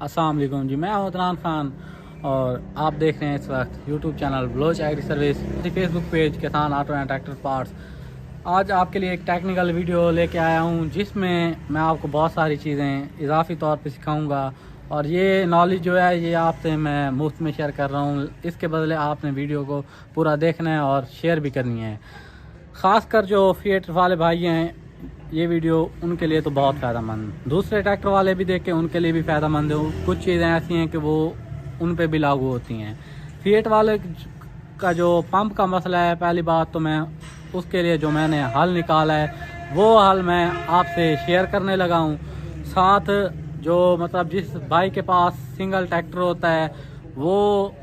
अस्सलाम वालेकुम जी, मैं अदनान खान और आप देख रहे हैं इस वक्त YouTube channel Baloch agri service, Facebook page Kisan auto and tractor parts. आज आपके लिए एक टेक्निकल वीडियो लेके आया हूं जिसमें मैं आपको बहुत सारी चीज़ें इजाफी तौर पे सिखाऊंगा और ये नॉलेज जो है ये आपसे मैं मुफ्त में शेयर कर रहा हूं। इसके बदले आपने वीडियो को पूरा देखना है और शेयर भी करनी है। ख़ासकर जो फिएट वाले भाई हैं, ये वीडियो उनके लिए तो बहुत फ़ायदेमंद, दूसरे ट्रैक्टर वाले भी देख के उनके लिए भी फ़ायदेमंद है। कुछ चीज़ें ऐसी हैं कि वो उन पे भी लागू होती हैं। फिएट वाले का जो पंप का मसला है, पहली बात तो मैं उसके लिए जो मैंने हल निकाला है वो हल मैं आपसे शेयर करने लगा हूँ। साथ जो मतलब जिस भाई के पास सिंगल ट्रैक्टर होता है वो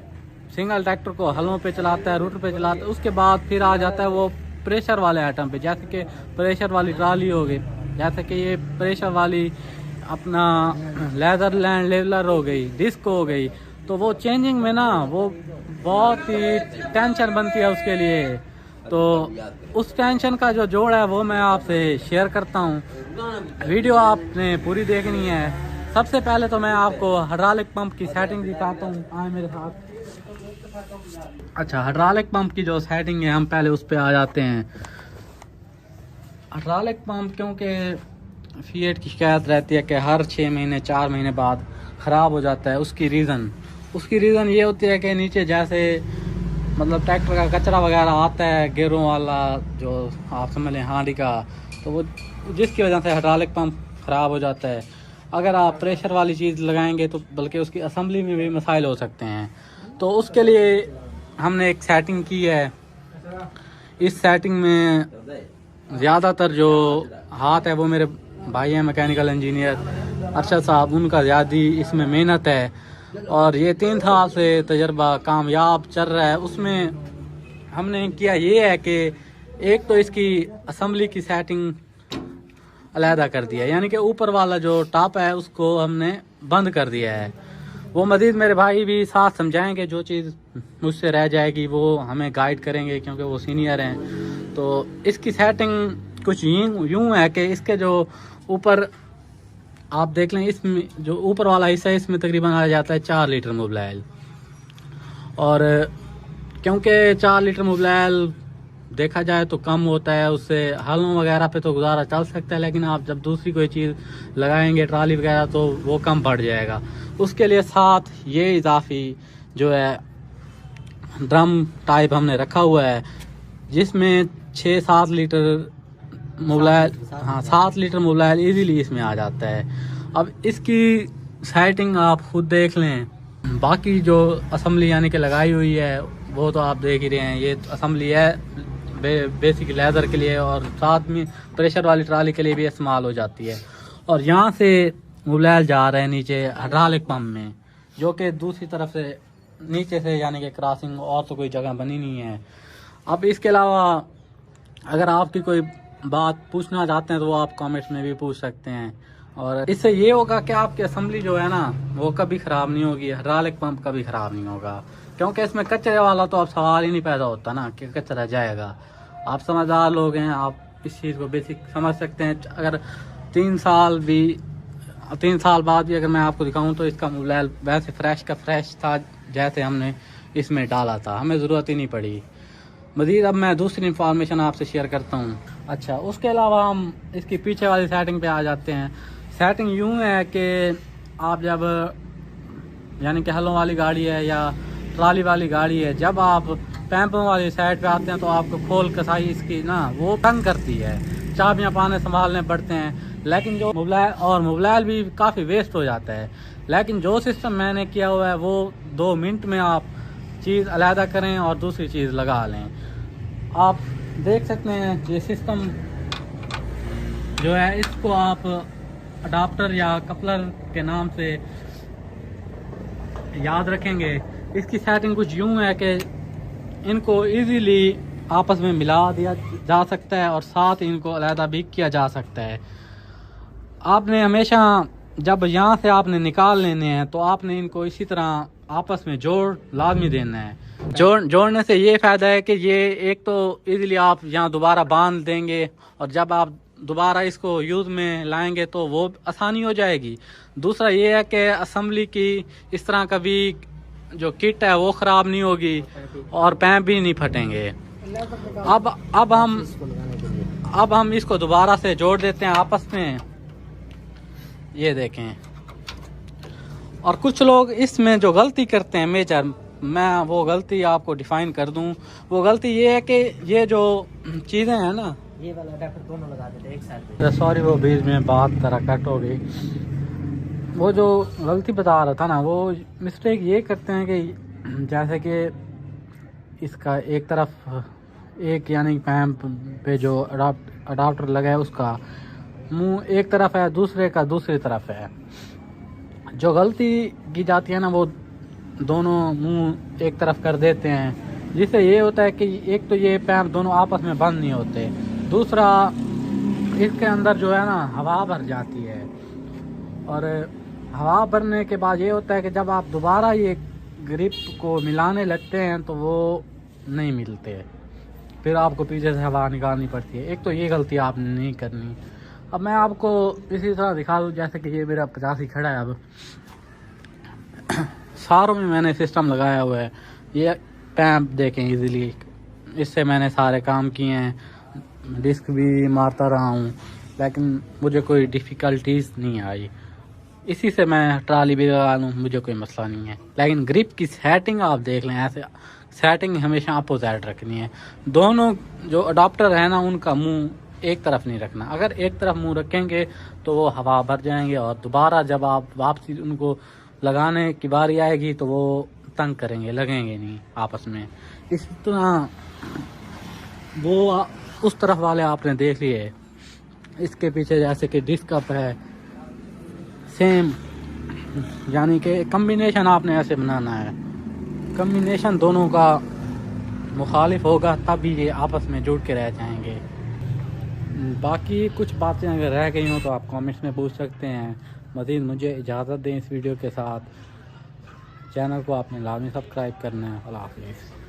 सिंगल ट्रैक्टर को हलों पे चलाता है, रूटर पे चलाता है, उसके बाद फिर आ जाता है वो प्रेशर वाले आइटम पे, जैसे कि प्रेशर वाली ट्राली हो गई, जैसे कि ये प्रेशर वाली अपना लेदर लैंड लेवलर हो गई, डिस्क हो गई। तो वो चेंजिंग में ना वो बहुत ही टेंशन बनती है उसके लिए। तो उस टेंशन का जो जोड़ है वो मैं आपसे शेयर करता हूँ। वीडियो आपने पूरी देखनी है। सबसे पहले तो मैं आपको हाइड्रोलिक पंप की सेटिंग दिखाता हूँ। आए मेरे साथ। अच्छा, हाइड्रोलिक पंप की जो सेटिंग है हम पहले उस पर आ जाते हैं। हाइड्रोलिक पंप क्योंकि फिएट की शिकायत रहती है कि हर 6 महीने 4 महीने बाद ख़राब हो जाता है। उसकी रीज़न ये होती है कि नीचे जैसे मतलब ट्रैक्टर का कचरा वगैरह आता है, गेरों वाला जो आप समझ लें हांडी का, तो वो जिसकी वजह से हाइड्रोलिक पंप ख़राब हो जाता है। अगर आप प्रेशर वाली चीज़ लगाएंगे तो बल्कि उसकी असम्बली में भी मसाइल हो सकते हैं। तो उसके लिए हमने एक सेटिंग की है। इस सेटिंग में ज़्यादातर जो हाथ है वो मेरे भाई हैं मैकेनिकल इंजीनियर अरशद साहब, उनका ज़्यादा इसमें मेहनत है और ये 3 साल से तजर्बा कामयाब चल रहा है। उसमें हमने किया ये है कि एक तो इसकी असम्बली की सेटिंग अलहदा कर दिया है, यानी कि ऊपर वाला जो टॉप है उसको हमने बंद कर दिया है। वो मज़ीद मेरे भाई भी साथ समझाएंगे, जो चीज़ मुझसे रह जाएगी वो हमें गाइड करेंगे क्योंकि वो सीनियर हैं। तो इसकी सेटिंग कुछ यूँ है कि इसके जो ऊपर आप देख लें, इसमें जो ऊपर वाला हिस्सा है इसमें तकरीबन आ जाता है 4 लीटर मोबिलाइल। और क्योंकि 4 लीटर मोबिलाइल देखा जाए तो कम होता है, उससे हलों वगैरह पे तो गुजारा चल सकता है, लेकिन आप जब दूसरी कोई चीज़ लगाएंगे ट्राली वगैरह तो वो कम पड़ जाएगा। उसके लिए साथ ये इजाफी जो है ड्रम टाइप हमने रखा हुआ है जिसमें 6-7 लीटर मोबिलाइल, हाँ 7 लीटर मोबिलाइल ईजीली इसमें आ जाता है। अब इसकी सेटिंग आप खुद देख लें। बाकी जो असम्बली यानी कि लगाई हुई है वो तो आप देख ही रहे हैं। ये असम्बली है बेसिक लेदर के लिए और साथ में प्रेशर वाली ट्राली के लिए भी इस्तेमाल हो जाती है। और यहाँ से मोबिलाइल जा रहे हैं नीचे हाइड्रोलिक पंप में, जो कि दूसरी तरफ से नीचे से यानी कि क्रॉसिंग और तो कोई जगह बनी नहीं है। अब इसके अलावा अगर आपकी कोई बात पूछना चाहते हैं तो वो आप कमेंट्स में भी पूछ सकते हैं। और इससे ये होगा कि आपकी असम्बली जो है ना वो कभी ख़राब नहीं होगी, हाइड्रोलिक पंप कभी ख़राब नहीं होगा, क्योंकि इसमें कचरे वाला तो अब सवाल ही नहीं पैदा होता ना कि कचरा जाएगा। आप समझदार लोग हैं, आप इस चीज़ को बेसिक समझ सकते हैं। अगर 3 साल बाद भी अगर मैं आपको दिखाऊं तो इसका मोबाइल वैसे फ्रेश का फ्रेश था जैसे हमने इसमें डाला था, हमें ज़रूरत ही नहीं पड़ी। मज़ीद अब मैं दूसरी इंफॉर्मेशन आपसे शेयर करता हूँ। अच्छा, उसके अलावा हम इसकी पीछे वाली सेटिंग पे आ जाते हैं। सेटिंग यूँ है कि आप जब यानी कि हलों वाली गाड़ी है या ट्राली वाली गाड़ी है, जब आप पैंपों वाली साइड पे आते हैं तो आपको खोल कसाई इसकी ना वो तंग करती है, चाबियाँ पाने संभालने पड़ते हैं, लेकिन जो मोबिलाइल भी काफ़ी वेस्ट हो जाता है। लेकिन जो सिस्टम मैंने किया हुआ है वो 2 मिनट में आप चीज़ अलहदा करें और दूसरी चीज़ लगा लें। आप देख सकते हैं ये सिस्टम जो है इसको आप अडाप्टर या कपलर के नाम से याद रखेंगे। इसकी सेटिंग कुछ यूँ है कि इनको इजीली आपस में मिला दिया जा सकता है और साथ इनको अलहदा भी किया जा सकता है। आपने हमेशा जब यहाँ से आपने निकाल लेने हैं तो आपने इनको इसी तरह आपस में जोड़ लाजमी देना है। जोड़ने से ये फ़ायदा है कि ये एक तो इजीली आप यहाँ दोबारा बांध देंगे और जब आप दोबारा इसको यूज़ में लाएंगे तो वो आसानी हो जाएगी। दूसरा ये है कि असम्बली की इस तरह कभी जो किट है वो ख़राब नहीं होगी और पैप भी नहीं फटेंगे। अब हम इसको दोबारा से जोड़ देते हैं आपस में, ये देखें। और कुछ लोग इसमें जो गलती करते हैं मेजर, मैं वो गलती आपको डिफाइन कर दूं। वो गलती ये है कि ये जो चीज़ें हैं ना, ये वाला अडेप्टर दोनों लगा देते एक साथ में। सॉरी वो बीच में बात तरह कट हो गई। वो जो गलती बता रहा था ना, वो मिस्टेक ये करते हैं कि जैसे कि इसका एक तरफ एक यानी पैम्प पे जो अडाप्टर लगा है उसका मुंह एक तरफ है, दूसरे का दूसरी तरफ है। जो गलती की जाती है ना, वो दोनों मुंह एक तरफ कर देते हैं, जिससे ये होता है कि एक तो ये पैम्प दोनों आपस में बंद नहीं होते, दूसरा इसके अंदर जो है ना हवा भर जाती है। और हवा भरने के बाद ये होता है कि जब आप दोबारा ये ग्रिप को मिलाने लगते हैं तो वो नहीं मिलते, फिर आपको पीछे से हवा निकालनी पड़ती है। एक तो ये गलती आपने नहीं करनी। अब मैं आपको इसी तरह दिखा दूँ, जैसे कि ये मेरा 85 खड़ा है। अब सारों में मैंने सिस्टम लगाया हुआ है। ये पैम्प देखें इजीली, इससे मैंने सारे काम किए हैं, डिस्क भी मारता रहा हूँ, लेकिन मुझे कोई डिफ़िकल्टीज नहीं आई। इसी से मैं ट्राली भी लगा लूँ, मुझे कोई मसला नहीं है। लेकिन ग्रिप की सेटिंग आप देख लें, ऐसे सेटिंग हमेशा अपोजिट रखनी है। दोनों जो अडाप्टर है ना, उनका मुंह एक तरफ नहीं रखना। अगर एक तरफ मुंह रखेंगे तो वो हवा भर जाएंगे और दोबारा जब आप वापसी उनको लगाने की बारी आएगी तो वो तंग करेंगे, लगेंगे नहीं आपस में। इस तरह वो उस तरफ वाले आपने देख लिए, इसके पीछे जैसे कि डिस्क अप है, सेम यानी कि कम्बिनेशन आपने ऐसे बनाना है। कम्बिनेशन दोनों का मुखालिफ होगा तभी ये आपस में जुड़ के रह जाएंगे। बाकी कुछ बातें अगर रह गई हों तो आप कमेंट्स में पूछ सकते हैं। मज़ीद मुझे इजाज़त दें इस वीडियो के साथ। चैनल को आपने लाजमी सब्सक्राइब करना है। अल्लाह हाफ़िज़।